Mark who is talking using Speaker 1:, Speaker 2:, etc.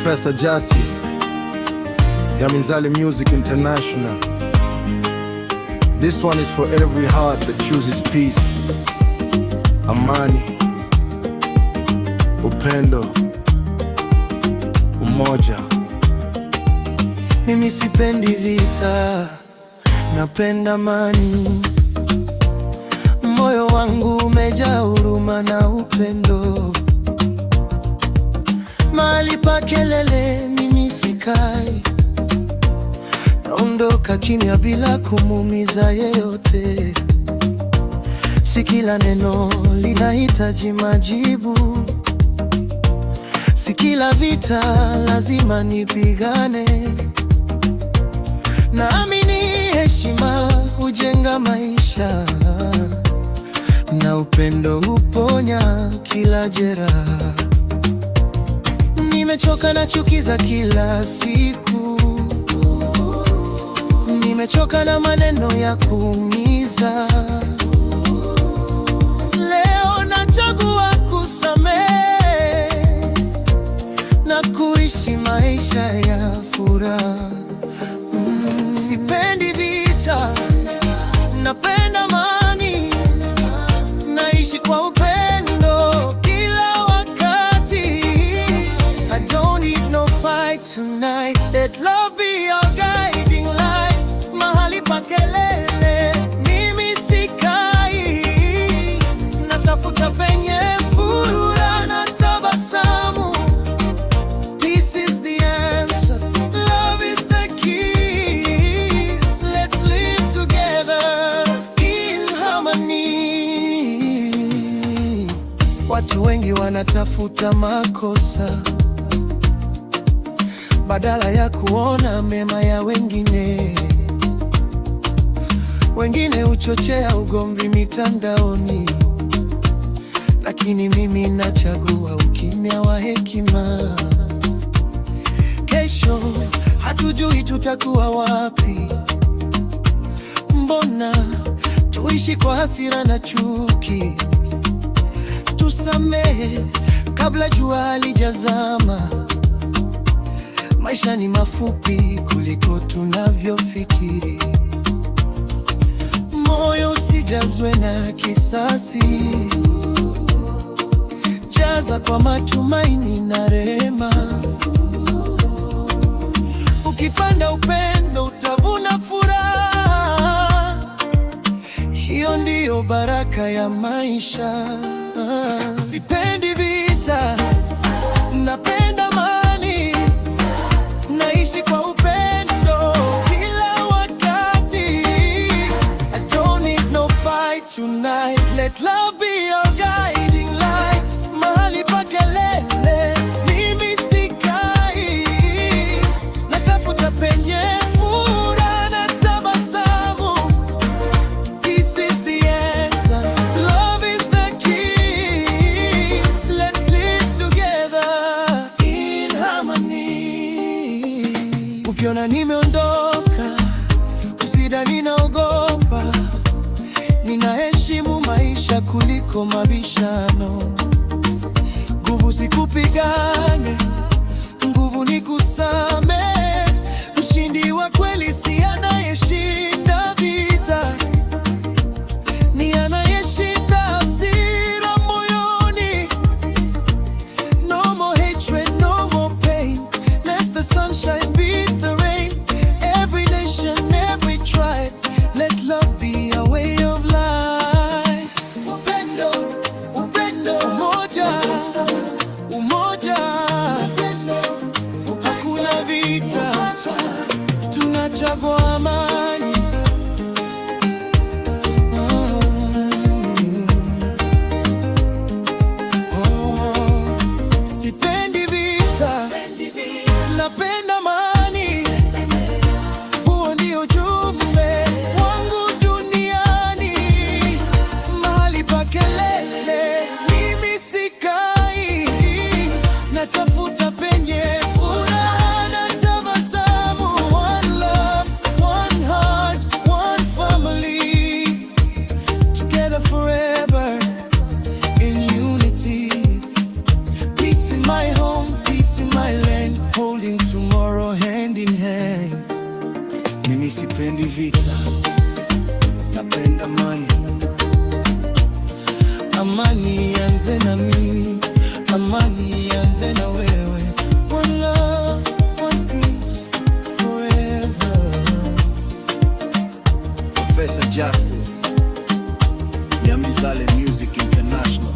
Speaker 1: Professor Jasi, Yaminzali Music International. This one is for every heart that chooses peace, amani, upendo, umoja.
Speaker 2: Mimi sipendi vita, napenda amani. Moyo wangu umejaa huruma na upendo. Mahali pa kelele mimi sikai, naondoka kimya bila kumuumiza yeyote. Si kila neno linahitaji majibu, si kila vita lazima nipigane. Naamini heshima hujenga maisha, na upendo huponya kila jeraha. Nimechoka na chuki za kila siku, nimechoka na maneno ya kuumiza. Leo nachagua kusamehe na kuishi maisha ya furaha. Sipendi vita, napenda amani. Naishi kwa upendo kila wakati. I don't need no fight tonight. Let love be your guiding light. Mahali pa kelele mimi sikai, natafuta penye furaha na tabasamu. Peace is the answer, love is the key. Let's live together in harmony. Watu wengi wanatafuta makosa badala ya kuona mema ya wengine. Wengine huchochea ugomvi mitandaoni, lakini mimi nachagua ukimya wa hekima. Kesho hatujui tutakuwa wapi. Mbona tuishi kwa hasira na chuki? Tusamehe kabla jua halijazama. Maisha ni mafupi kuliko tunavyofikiri. Moyo usijazwe na kisasi, jaza kwa matumaini na rehema. Ukipanda upendo utavuna furaha, hiyo ndiyo baraka ya maisha. Sipendi vita, napenda amani. Naishi kwa upendo kila wakati. I don't need no fight tonight. Let love be your guiding light. Mahali pa kelele mimi sikai, natafuta penye furaha na tabasamu. This is the answer, love is the key. Let's live together in harmony. Ukiona nimeondoka, usidhani naogopa. Ninaheshimu maisha kuliko mabishano. Nguvu si kupigana, nguvu ni kusamehe. Mshindi wa kweli si anayeshinda vita, ni anayeshinda hasira moyoni. No more hatred, no more pain. Let the sunshine beat the rain. Every nation, every tribe, let love be a way of life. Upendo, upendo, umoja, umoja. Hakuna vita, tunachagua amani. Sipendi vita, napenda amani. Huo ndio ujumbe wangu duniani. Mahali pa kelele mimi sikai, natafuta penye furaha na tabasamu. One love, one
Speaker 1: amani.
Speaker 2: Amani ianze na mimi, amani ianze na wewe. One love, one peace forever.
Speaker 1: Professor Jassy, Yamizale Music International.